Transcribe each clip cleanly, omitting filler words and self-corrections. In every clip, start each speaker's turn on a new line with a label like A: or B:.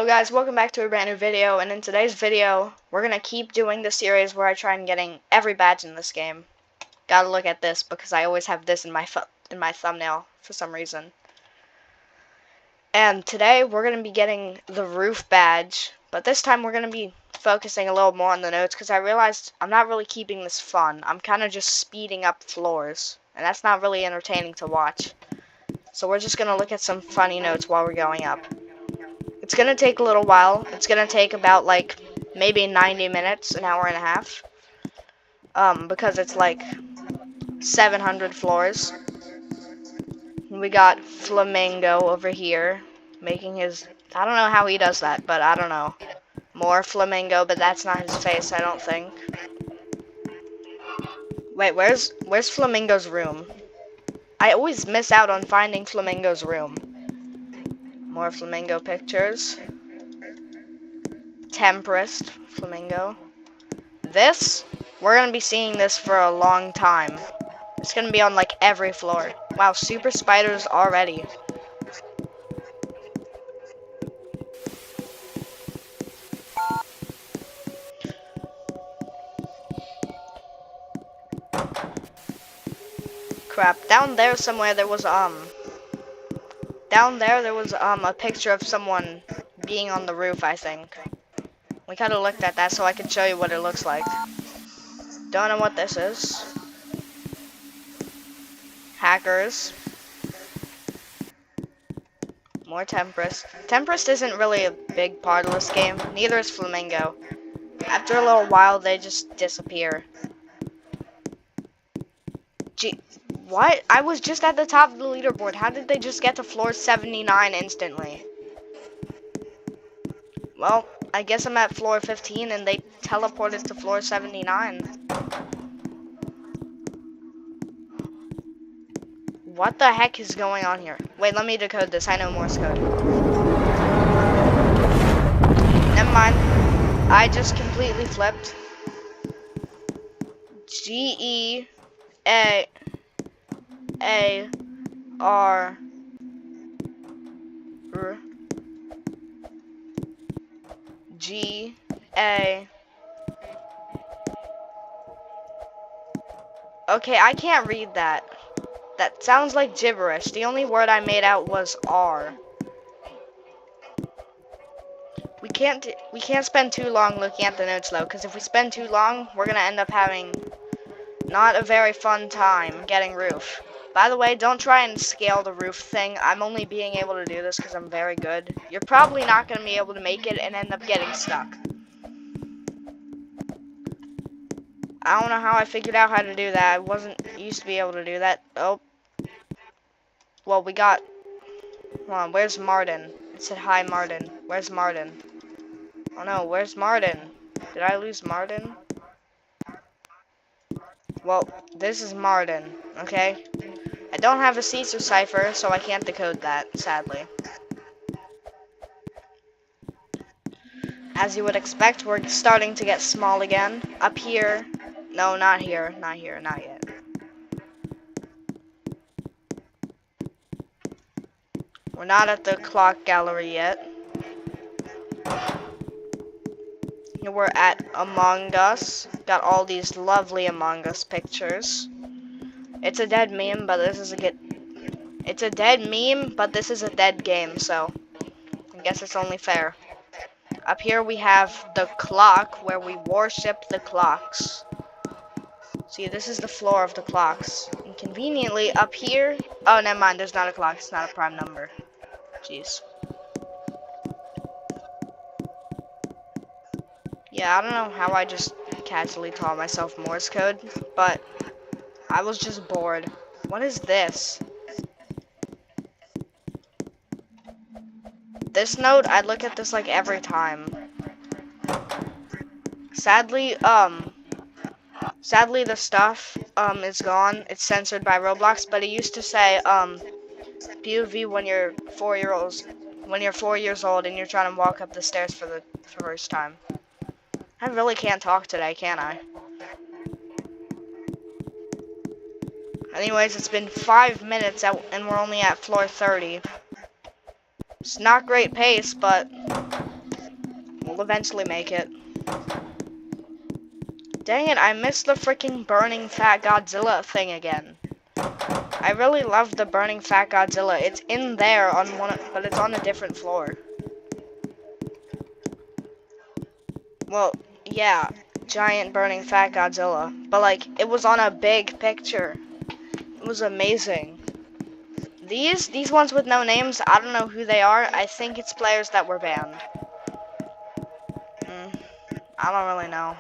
A: Hello guys, welcome back to a brand new video, and in today's video, we're gonna keep doing the series where I try and getting every badge in this game. Gotta look at this because I always have this in my thumbnail for some reason. And today we're gonna be getting the roof badge, but this time we're gonna be focusing a little more on the notes because I realized I'm not really keeping this fun. I'm kind of just speeding up floors, and that's not really entertaining to watch. So we're just gonna look at some funny notes while we're going up. It's gonna take a little while. It's gonna take about like maybe 90 minutes, an hour and a half. Because it's like 700 floors. We got Flamingo over here making his, I don't know how he does that, but I don't know. More Flamingo, but that's not his face, I don't think. Wait, where's Flamingo's room? I always miss out on finding Flamingo's room. More Flamingo pictures. Tempest Flamingo. This, we're gonna be seeing this for a long time. It's gonna be on like every floor. Wow, super spiders already. Crap, down there somewhere there was a picture of someone being on the roof, I think. We kind of looked at that so I could show you what it looks like. Don't know what this is. Hackers. More Tempest. Tempest isn't really a big part of this game. Neither is Flamingo. After a little while, they just disappear. Gee, what? I was just at the top of the leaderboard. How did they just get to floor 79 instantly? Well, I guess I'm at floor 15 and they teleported to floor 79. What the heck is going on here? Wait, let me decode this. I know Morse code. Never mind. I just completely flipped. G-E-A-R G-A. Okay, I can't read that. That sounds like gibberish. The only word I made out was R. We can't spend too long looking at the notes though, because if we spend too long, we're gonna end up having not a very fun time getting roof. By the way, don't try and scale the roof thing. I'm only being able to do this because I'm very good. You're probably not gonna be able to make it and end up getting stuck. I don't know how I figured out how to do that. I wasn't used to be able to do that. Oh. Well, we got... Hold on, where's Martin? It said, hi, Martin. Where's Martin? Oh no, where's Martin? Did I lose Martin? Well, this is Martin, okay? I don't have a Caesar cipher, so I can't decode that, sadly. As you would expect, we're starting to get small again. Up here... No, not here. Not here. Not yet. We're not at the clock gallery yet. Here we're at Among Us. Got all these lovely Among Us pictures. It's a dead meme, but this is a good... It's a dead meme, but this is a dead game, so... I guess it's only fair. Up here we have the clock, where we worship the clocks. See, this is the floor of the clocks. And conveniently, up here... Oh, never mind, there's not a clock. It's not a prime number. Jeez. Yeah, I don't know how I just casually taught myself Morse code, but I was just bored. What is this? This note, I look at this like every time. Sadly, the stuff, is gone. It's censored by Roblox, but it used to say, POV when you're 4 years old and you're trying to walk up the stairs for the first time. I really can't talk today, can I? Anyways, it's been 5 minutes and we're only at floor 30. It's not great pace, but We'll eventually make it. Dang it, I missed the freaking burning fat Godzilla thing again. I really love the burning fat Godzilla. It's in there on but it's on a different floor. Well, yeah, giant burning fat Godzilla. But like, it was on a big picture. It was amazing. These ones with no names, I don't know who they are. I think it's players that were banned. I don't really know.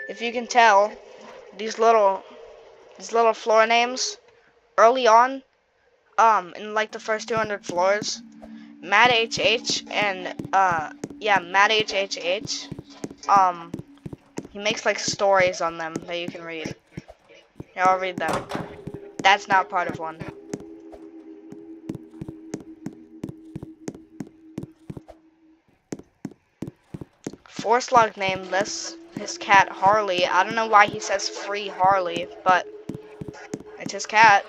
A: If you can tell, these little floor names early on, in like the first 200 floors, Matt HH and yeah, Matt HHH, he makes like stories on them that you can read. Here, I'll read them. That's not part of one. Forcelog named his cat Harley. I don't know why he says free Harley, but it's his cat.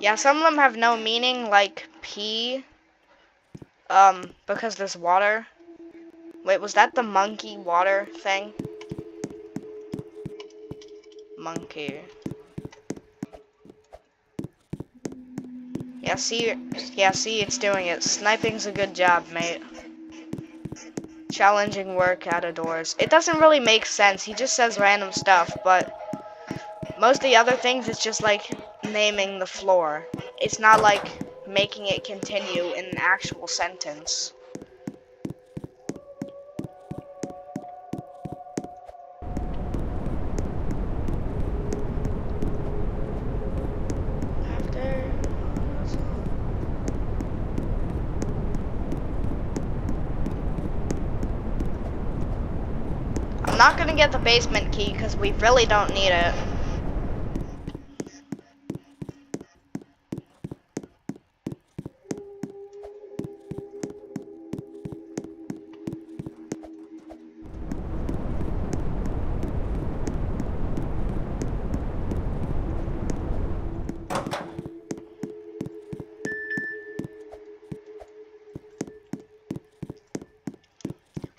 A: Yeah, some of them have no meaning, like P, because there's water. Wait, was that the monkey water thing? Monkey. Yeah, see, it's doing it. Sniping's a good job, mate. Challenging work out of doors. It doesn't really make sense. He just says random stuff, but most of the other things, it's just like naming the floor. It's not like making it continue in an actual sentence. I'm not gonna get the basement key because we really don't need it.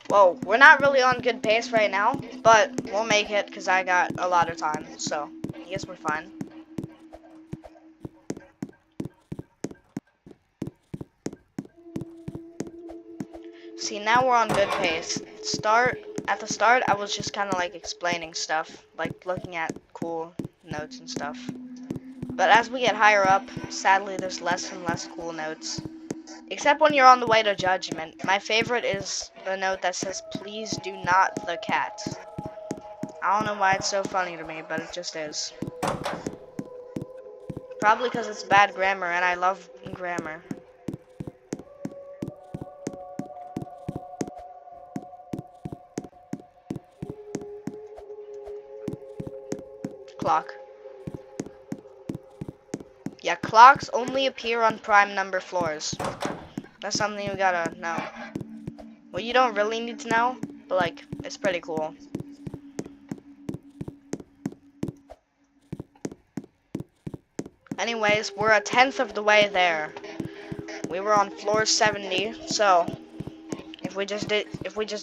A: Whoa, we're not really on good pace right now, but we'll make it because I got a lot of time, so I guess we're fine. See, now we're on good pace. At the start, I was just kind of like explaining stuff, like looking at cool notes and stuff. But as we get higher up, sadly, there's less and less cool notes. Except when you're on the way to Judgment. My favorite is the note that says, "Please do not the cat." I don't know why it's so funny to me, but it just is. Probably because it's bad grammar, and I love grammar. Clock. Yeah, clocks only appear on prime number floors. That's something you gotta know. Well, you don't really need to know, but like, it's pretty cool. Anyways, we're a tenth of the way there. We were on floor 70, so if we just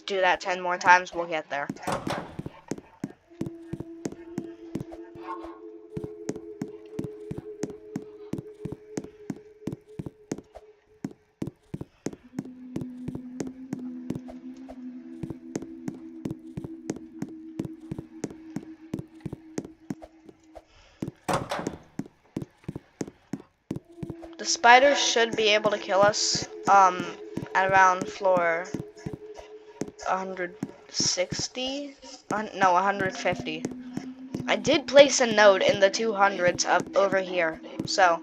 A: do that 10 more times, we'll get there. The spiders should be able to kill us at around floor 160? No, 150. I did place a note in the 200s up over here, so.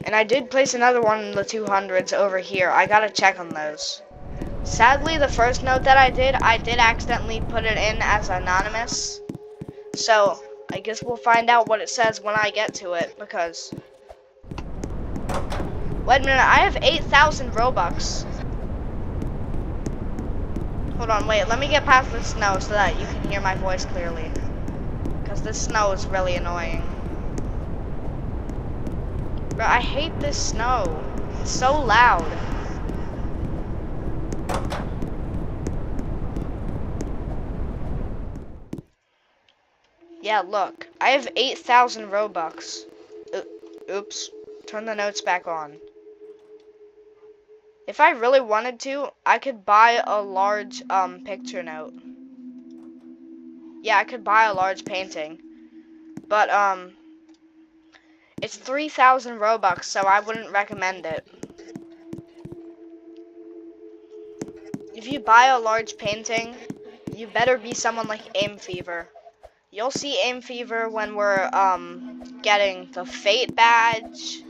A: And I did place another one in the 200s over here. I gotta check on those. Sadly, the first note that I did accidentally put it in as anonymous. So, I guess we'll find out what it says when I get to it, because... Wait a minute, I have 8,000 Robux. Hold on, wait, let me get past the snow so that you can hear my voice clearly. Because this snow is really annoying. Bro, I hate this snow. It's so loud. Yeah, look. I have 8,000 Robux. Oops. Turn the notes back on. If I really wanted to, I could buy a large picture note. Yeah, I could buy a large painting. But it's 3,000 Robux, so I wouldn't recommend it. If you buy a large painting, you better be someone like Aim Fever. You'll see Aim Fever when we're getting the Fate badge.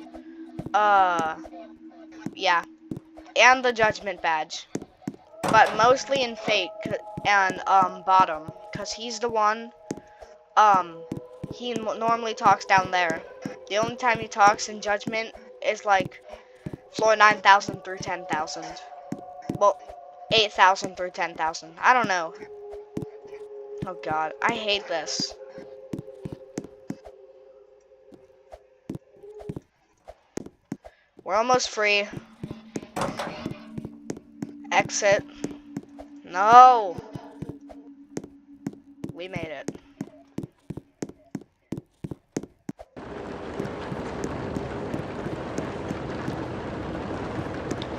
A: Yeah, and the Judgment badge. But mostly in Fate and Bottom, cause he's the one. He normally talks down there. The only time he talks in Judgment is like floor 9,000 through 10,000. Well, 8,000 through 10,000. I don't know. Oh god, I hate this. We're almost free. Exit. No! We made it.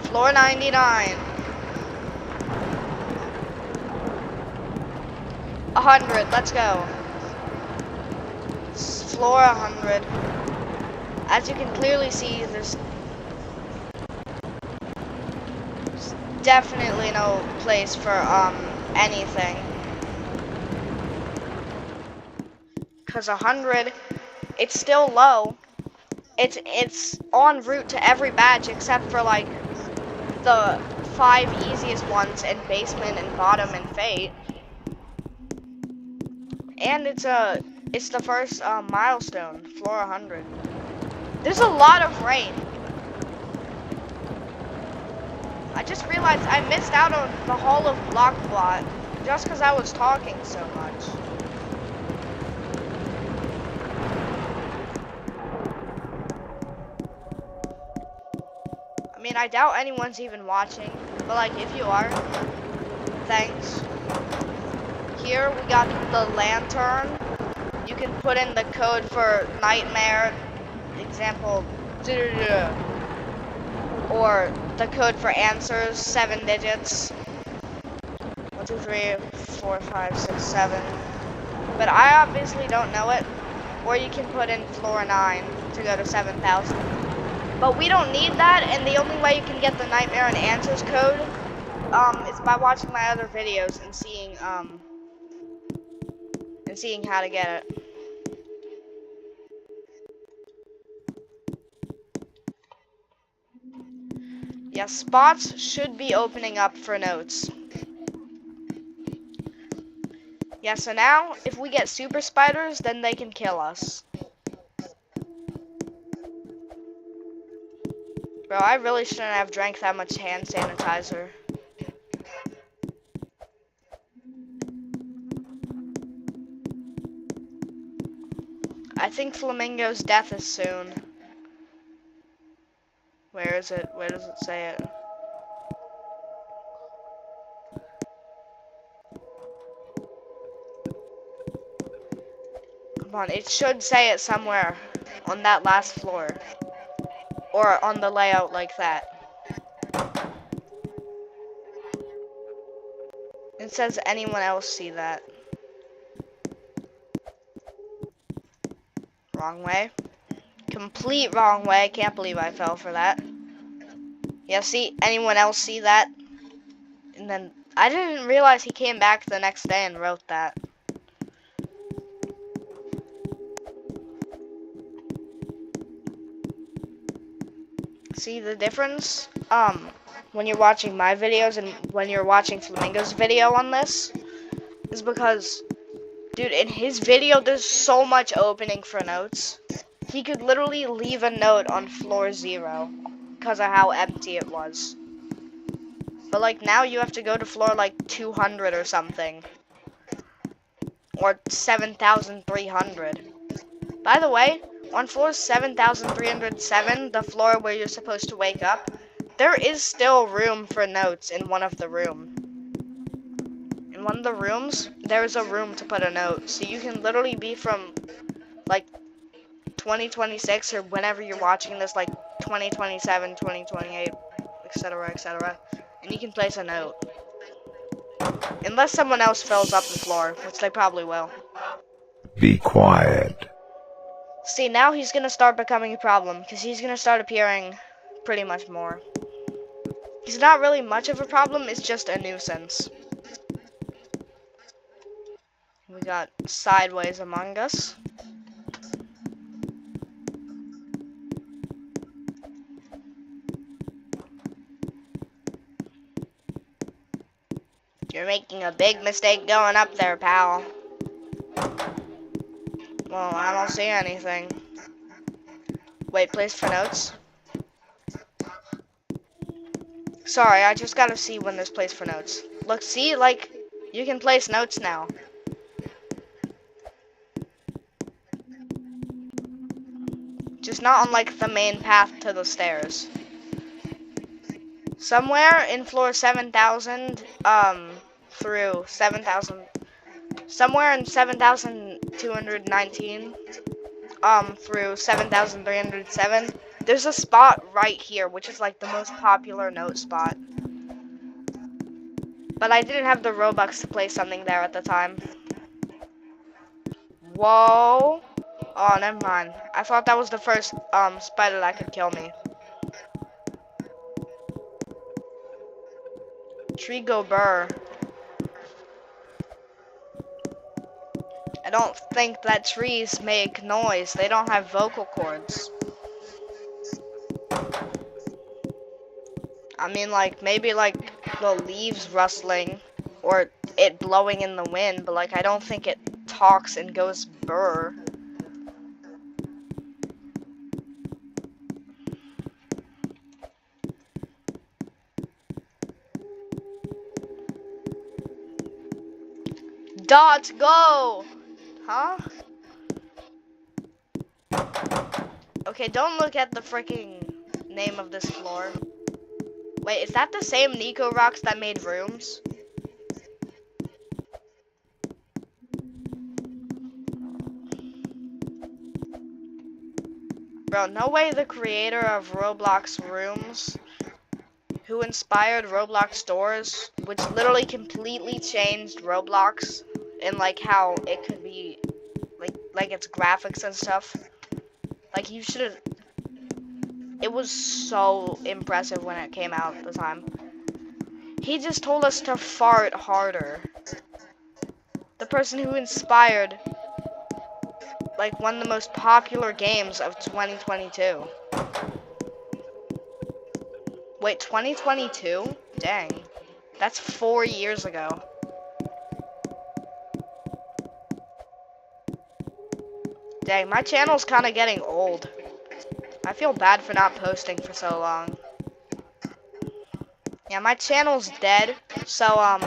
A: Floor 99. 100, let's go. Floor 100. As you can clearly see, there's definitely no place for anything. Cause 100, it's still low. It's en route to every badge except for like the 5 easiest ones in Basement and Bottom and Fate. And it's the first milestone, floor 100. There's a lot of rain. I just realized I missed out on the Hall of Blockblot just because I was talking so much. I mean, I doubt anyone's even watching, but like, if you are, thanks. Here we got the lantern. You can put in the code for Nightmare, example, or the code for answers, 7 digits. 1, 2, 3, 4, 5, 6, 7. But I obviously don't know it. Or you can put in floor 9 to go to 7,000. But we don't need that, and the only way you can get the Nightmare and Answers code is by watching my other videos and seeing how to get it. Yeah, spots should be opening up for notes. Yeah, so now, if we get super spiders, then they can kill us. Bro, I really shouldn't have drank that much hand sanitizer. I think Flamingo's death is soon. Where is it? Where does it say it? Come on, it should say it somewhere on that last floor. Or on the layout like that. It says anyone else see that. Wrong way. Complete wrong way. I can't believe I fell for that. Yeah, see? Anyone else see that? And then, I didn't realize he came back the next day and wrote that. See the difference? When you're watching my videos and when you're watching Flamingo's video on this, is because, dude, in his video, there's so much opening for notes. He could literally leave a note on floor 0 because of how empty it was. But, like, now you have to go to floor, like, 200 or something. Or 7,300. By the way, on floor 7,307, the floor where you're supposed to wake up, there is still room for notes in one of the rooms. In one of the rooms, there's a room to put a note. So you can literally be from, like, 2026 or whenever you're watching this, like, 2027, 2028, etc., etc. And you can place a note. Unless someone else fills up the floor, which they probably will.
B: Be quiet.
A: See, now he's gonna start becoming a problem, because he's gonna start appearing pretty much more. He's not really much of a problem, it's just a nuisance. We got Sideways Among Us. You're making a big mistake going up there, pal. Well, I don't see anything. Wait, place for notes? Sorry, I just gotta see when there's place for notes. Look, see, like, you can place notes now. Just not on, like, the main path to the stairs. Somewhere in floor 7,000, through 7,000, somewhere in 7,219, through 7,307, there's a spot right here, which is, like, the most popular note spot. But I didn't have the Robux to place something there at the time. Whoa. Oh, never mind. I thought that was the first, spider that could kill me. Tree go burr. I don't think that trees make noise. They don't have vocal cords. I mean, like, maybe, like, the leaves rustling or it blowing in the wind, but, like, I don't think it talks and goes burr. Dots, go! Huh? Okay, don't look at the freaking name of this floor. Wait, is that the same Nico Rocks that made rooms? Bro, no way the creator of Roblox Rooms, who inspired Roblox Doors, which literally completely changed Roblox and, like, how it could be, like its graphics and stuff. Like, you should have... It was so impressive when it came out at the time. He just told us to fart harder. The person who inspired, like, one of the most popular games of 2022. Wait, 2022? Dang. That's 4 years ago. Dang, my channel's kind of getting old. I feel bad for not posting for so long. Yeah, my channel's dead, so,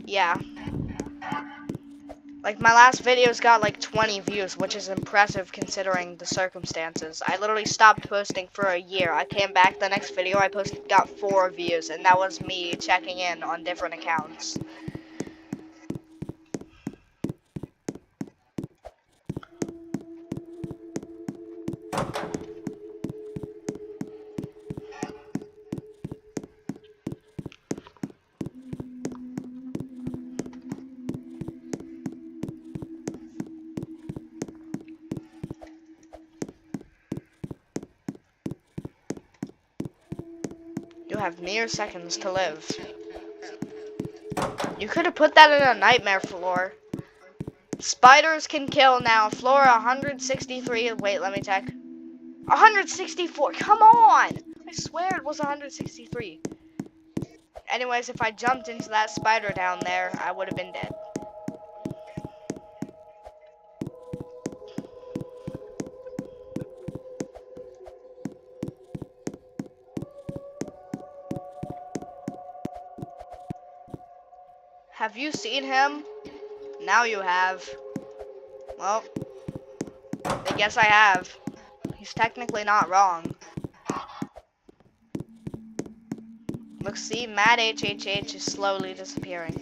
A: yeah. Like, my last video's got, like, 20 views, which is impressive considering the circumstances. I literally stopped posting for a year. I came back, the next video I posted got 4 views, and that was me checking in on different accounts. You have mere seconds to live. You could have put that in a nightmare floor. Spiders can kill now. Floor 163. Wait, let me check. 164. Come on! I swear it was 163. Anyways, if I jumped into that spider down there, I would have been dead. Have you seen him? Now you have. Well, I guess I have. He's technically not wrong. Look, see, Mad HHH is slowly disappearing.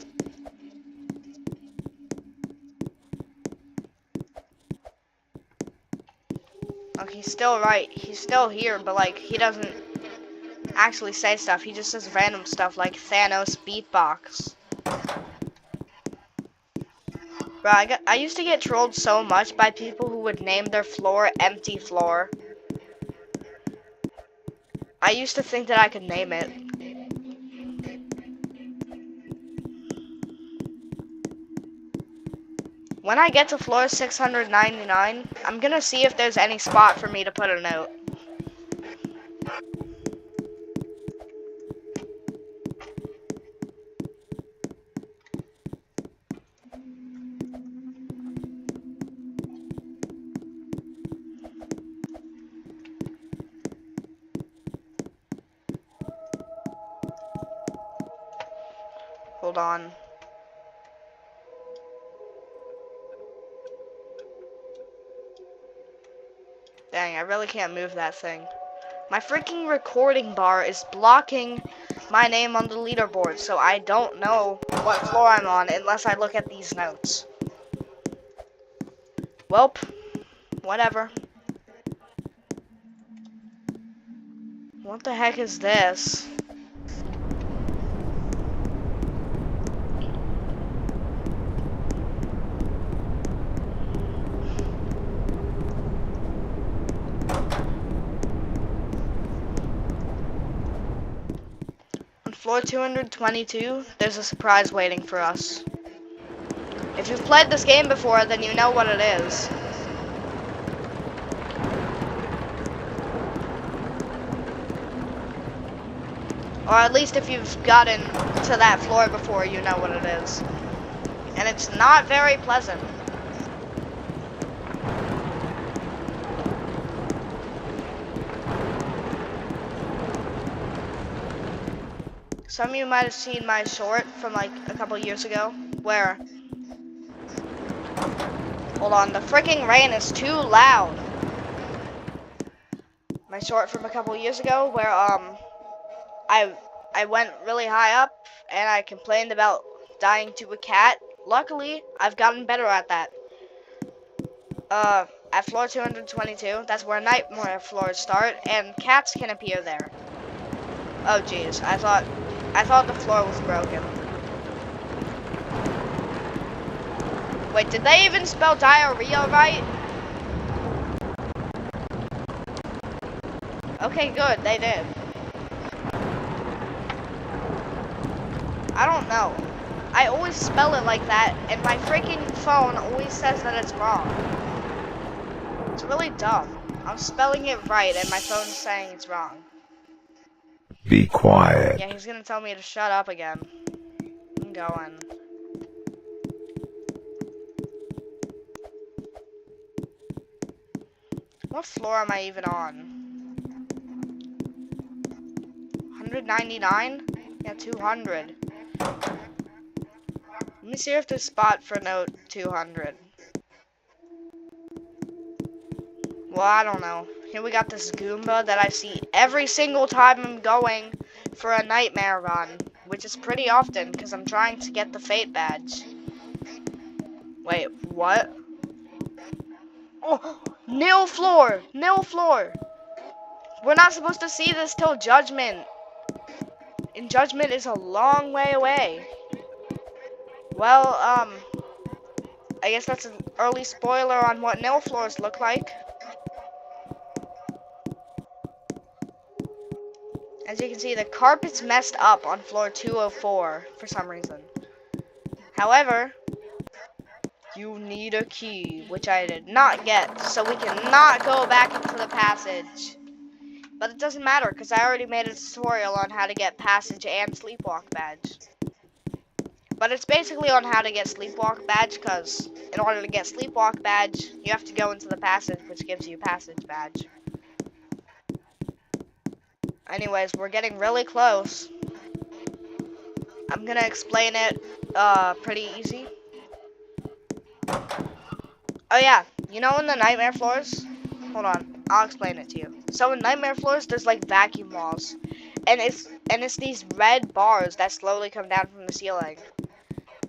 A: Look, he's still right. He's still here, but like, he doesn't actually say stuff. He just says random stuff like Thanos beatbox. Bro, I used to get trolled so much by people who would name their floor Empty Floor. I used to think that I could name it. When I get to floor 699, I'm gonna see if there's any spot for me to put a note. Hold on. Dang, I really can't move that thing. My freaking recording bar is blocking my name on the leaderboard, so I don't know what floor I'm on unless I look at these notes. Welp, whatever. What the heck is this? On floor 222, there's a surprise waiting for us. If you've played this game before, then you know what it is. Or at least if you've gotten to that floor before, you know what it is. And it's not very pleasant. Some of you might have seen my short from like a couple years ago, where... Hold on, the freaking rain is too loud. My short from a couple years ago, where I went really high up and I complained about dying to a cat. Luckily, I've gotten better at that. At floor 222, that's where nightmare floors start, and cats can appear there. Oh jeez, I thought the floor was broken. Wait, did they even spell diarrhea right? Okay, good, they did. I don't know. I always spell it like that, and my freaking phone always says that it's wrong. It's really dumb. I'm spelling it right, and my phone's saying it's wrong.
B: Be quiet.
A: Yeah, he's gonna tell me to shut up again. I'm going. What floor am I even on? 199? Yeah, 200. Let me see if there's a spot for note 200. Well, I don't know. Here we got this Goomba that I see every single time I'm going for a nightmare run, which is pretty often because I'm trying to get the Fate badge. Wait, what? Oh, nil floor! Nil floor! We're not supposed to see this till Judgment. And Judgment is a long way away. Well, I guess that's an early spoiler on what nil floors look like. As you can see, the carpet's messed up on floor 204 for some reason. However, You need a key, which I did not get, so we cannot go back into the passage. But it doesn't matter, because I already made a tutorial on how to get passage and sleepwalk badge. But it's basically on how to get sleepwalk badge, because in order to get sleepwalk badge, you have to go into the passage, which gives you passage badge. Anyways, we're getting really close. I'm gonna explain it pretty easy. Oh yeah, you know in the nightmare floors? Hold on, I'll explain it to you. So in nightmare floors, there's like vacuum walls, and it's these red bars that slowly come down from the ceiling.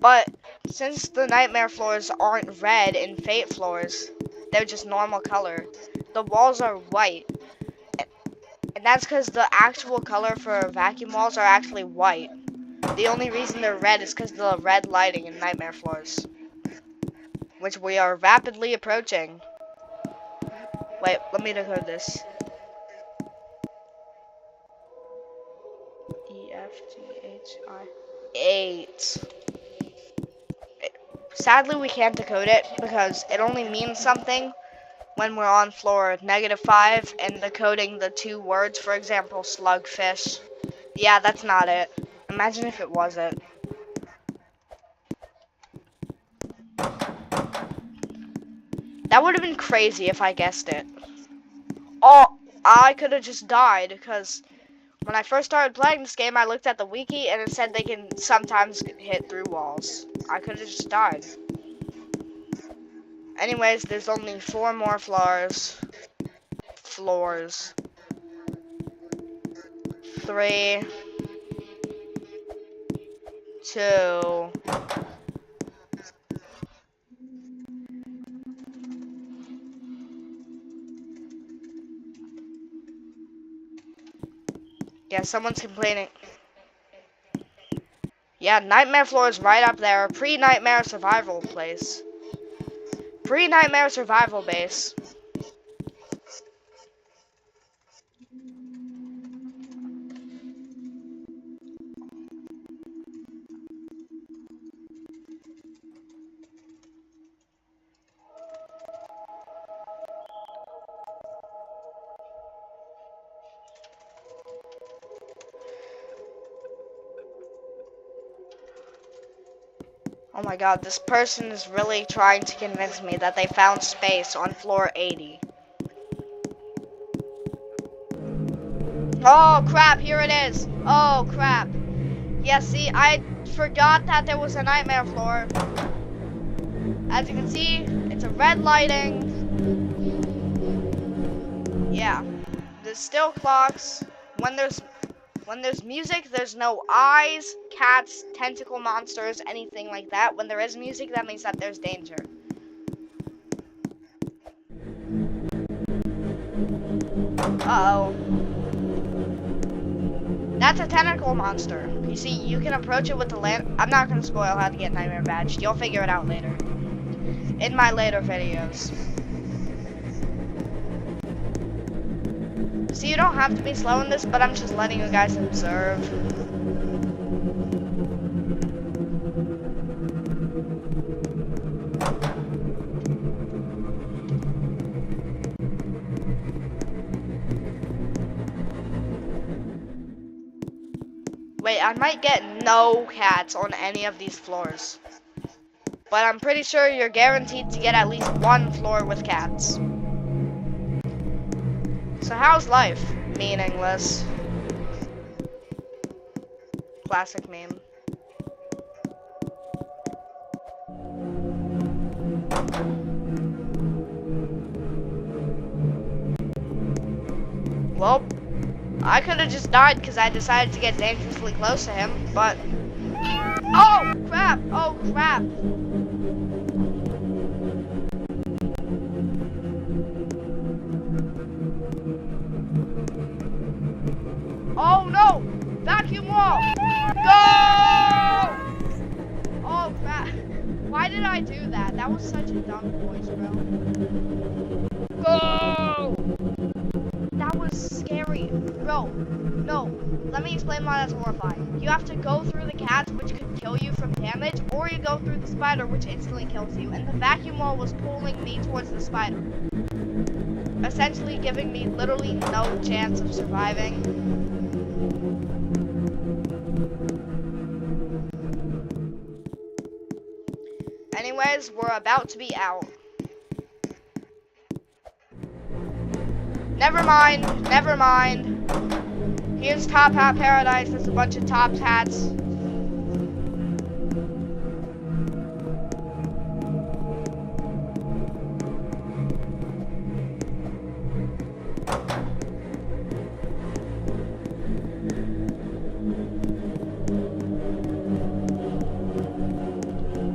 A: But since the nightmare floors aren't red in Fate floors, they're just normal color. The walls are white, and that's because the actual color for vacuum walls are actually white. The only reason they're red is because of the red lighting in nightmare floors, which we are rapidly approaching. Wait, let me decode this. EFGHI 8. Sadly, we can't decode it because it only means something when we're on floor -5 and decoding the 2 words, for example, slugfish. Yeah, that's not it. Imagine if it was it. That would have been crazy if I guessed it. Oh, I could have just died because when I first started playing this game, I looked at the wiki and it said they can sometimes hit through walls. I could have just died. Anyways, there's only 4 more floors. 3, 2. Yeah, someone's complaining. Yeah, nightmare floor is right up there. Pre-nightmare survival place. Pre-nightmare survival base. Oh my god, this person is really trying to convince me that they found space on floor 80. Oh crap, here it is. Oh crap. Yeah, see, I forgot that there was a nightmare floor. As you can see, it's a red lighting. Yeah, there's still clocks. When there's music, there's no eyes, cats, tentacle monsters, anything like that. When there is music, that means that there's danger. Uh-oh. That's a tentacle monster. You see, you can approach it with the land. I'm not going to spoil how to get Nightmare Badge. You'll figure it out later. In my later videos. So you don't have to be slow in this, but I'm just letting you guys observe. Wait, I might get no cats on any of these floors. But I'm pretty sure you're guaranteed to get at least 1 floor with cats. So how's life? Meaningless. Classic meme. Well, I could have just died because I decided to get dangerously close to him, but... Oh, crap! Oh, crap! Oh, no! Vacuum wall! Go! Oh, crap. Why did I do that? That was such a dumb voice, bro. Go! That was scary. Bro, no. Let me explain why that's horrifying. You have to go through the cats, which could kill you from damage, or you go through the spider, which instantly kills you. And the vacuum wall was pulling me towards the spider, essentially giving me literally no chance of surviving. Anyways, we're about to be out. Never mind, never mind. Here's Top Hat Paradise. There's a bunch of top hats.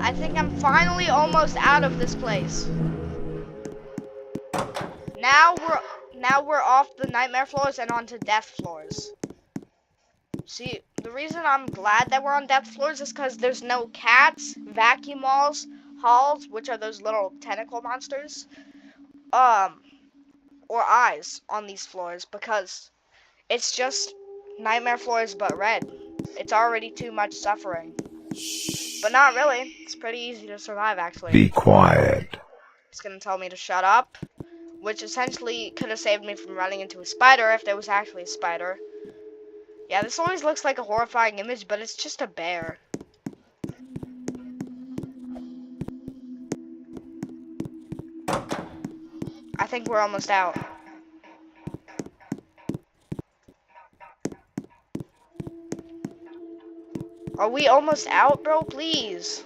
A: I think I'm finally almost out of this place. Now we're off the nightmare floors and onto death floors. See, the reason I'm glad that we're on death floors is because there's no cats, vacuum walls, halls, which are those little tentacle monsters, or eyes on these floors, because it's just nightmare floors but red. It's already too much suffering. But not really. It's pretty easy to survive, actually.
B: Be quiet.
A: It's gonna tell me to shut up, which essentially could have saved me from running into a spider if there was actually a spider. Yeah, this always looks like a horrifying image, but it's just a bear. I think we're almost out. Are we almost out, bro? Please.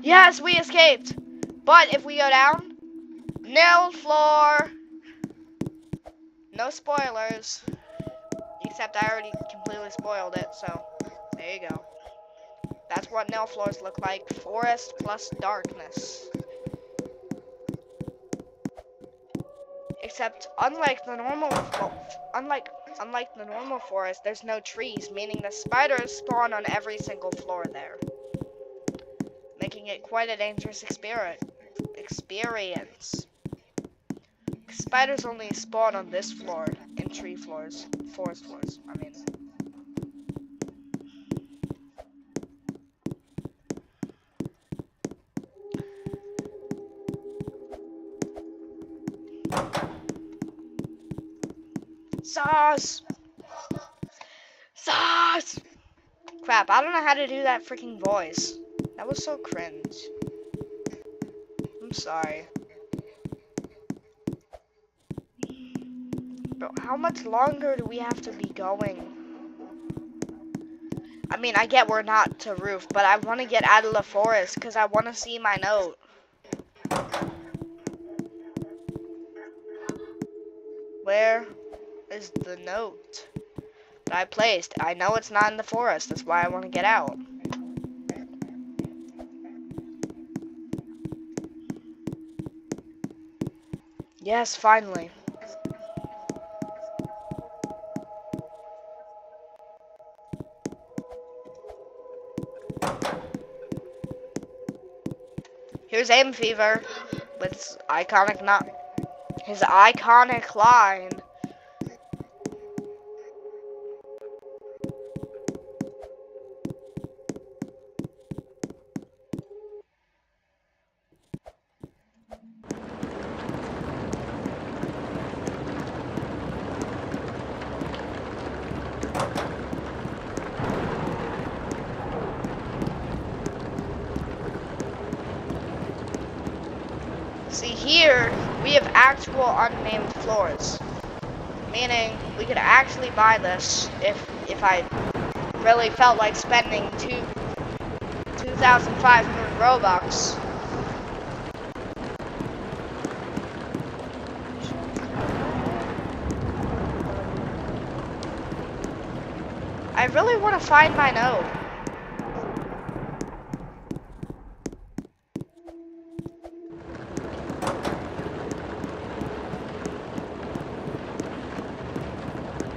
A: Yes, we escaped. But if we go down, nil floor. No spoilers. Except I already completely spoiled it, so there you go. That's what nil floors look like. Forest plus darkness. Except unlike the normal forest, there's no trees, meaning the spiders spawn on every single floor there, making it quite a dangerous experience. Spiders only spawn on this floor, in forest floors, I mean. Sauce! Sauce! Crap, I don't know how to do that freaking voice. That was so cringe. I'm sorry. Bro, how much longer do we have to be going? I mean, I get we're not to roof, but I want to get out of the forest because I want to see my note. Where is the note that I placed? I know it's not in the forest. That's why I want to get out. Yes, finally. Here's Aim Fever with his iconic line. See, here we have actual unnamed floors, meaning we could actually buy this if I really felt like spending 2,500 Robux. I really want to find my note.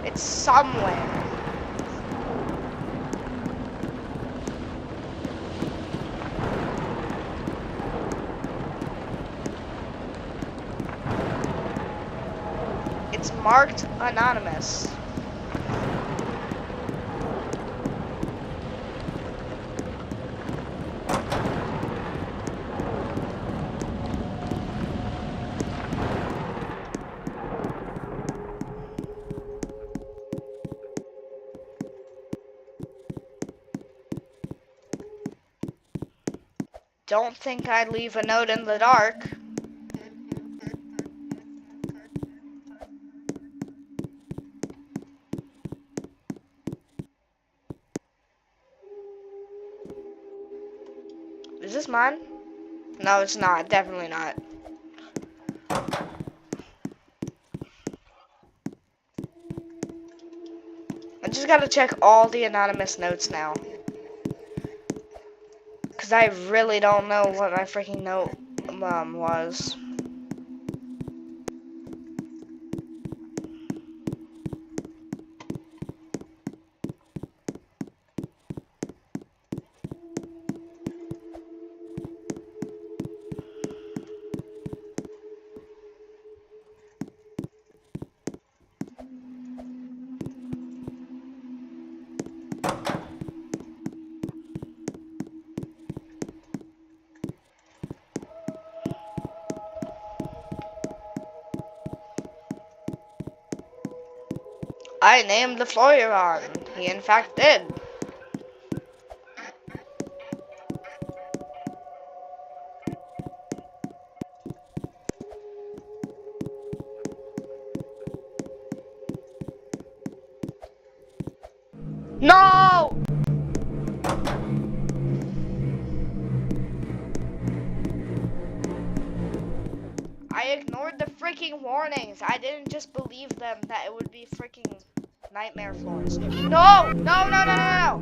A: It's somewhere. It's marked anonymous. Don't think I'd leave a note in the dark. Is this mine? No, it's not. Definitely not. I just gotta check all the anonymous notes now. Because I really don't know what my freaking note was. I named the floor you're on. He in fact did. No! I ignored the freaking warnings. I didn't just believe them that it would be freaking nightmare floors. No! No, no, no, no, no!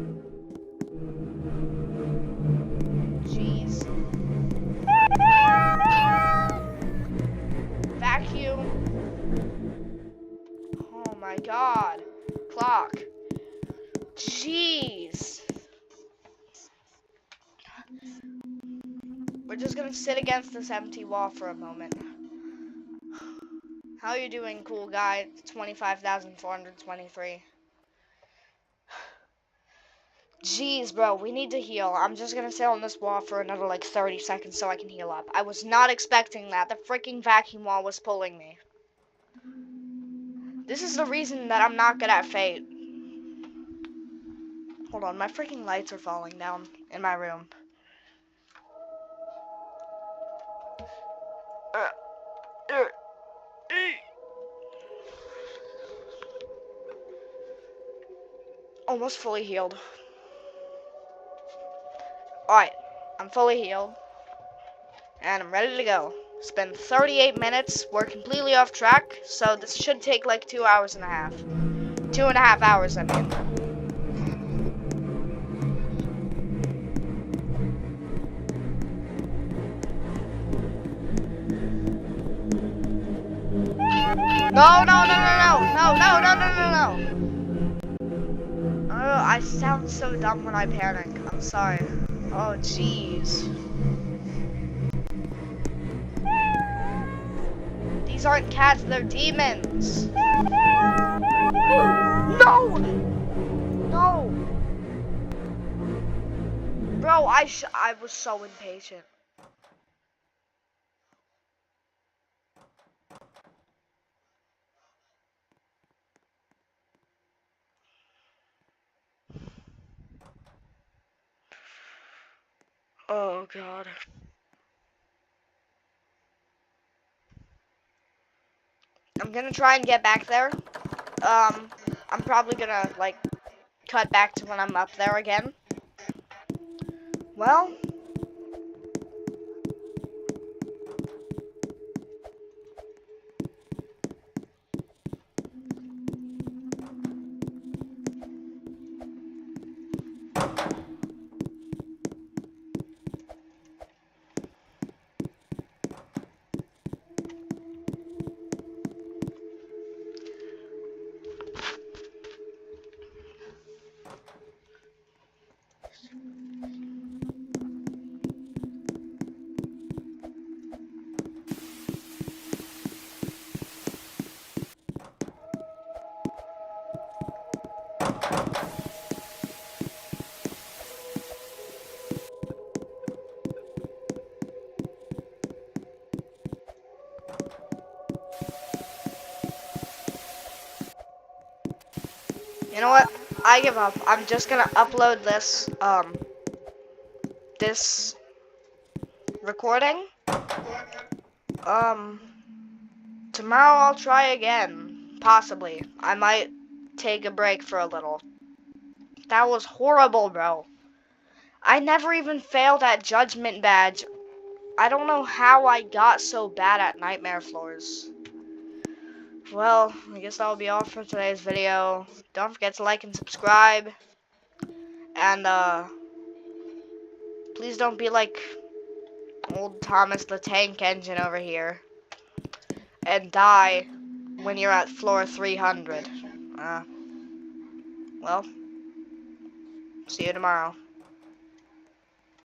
A: Jeez. Vacuum. Oh my god. Clock. Jeez. We're just gonna sit against this empty wall for a moment. How you doing, cool guy? 25,423. Jeez, bro, we need to heal. I'm just gonna sit on this wall for another like 30 seconds so I can heal up. I was not expecting that. The freaking vacuum wall was pulling me. This is the reason that I'm not good at Fate. Hold on, my freaking lights are falling down in my room. Almost fully healed. Alright, I'm fully healed. And I'm ready to go. It's been 38 minutes. We're completely off track, so this should take like 2 hours and a half. 2.5 hours, I mean. No, no, no, no, no, no, no, no, no, no, no. Oh, I sound so dumb when I panic. I'm sorry. Oh, jeez. These aren't cats, they're demons. No! No! Bro, I was so impatient. Oh, God. I'm gonna try and get back there. I'm probably gonna, like, cut back to when I'm up there again. Well... You know what? I give up. I'm just gonna upload this recording. Tomorrow I'll try again. Possibly. I might take a break for a little. That was horrible, bro. I never even failed at Judgment Badge. I don't know how I got so bad at Nightmare Floors. Well, I guess that'll be all for today's video. Don't forget to like and subscribe. And, please don't be like old Thomas the Tank Engine over here and die when you're at floor 300. Well, see you tomorrow.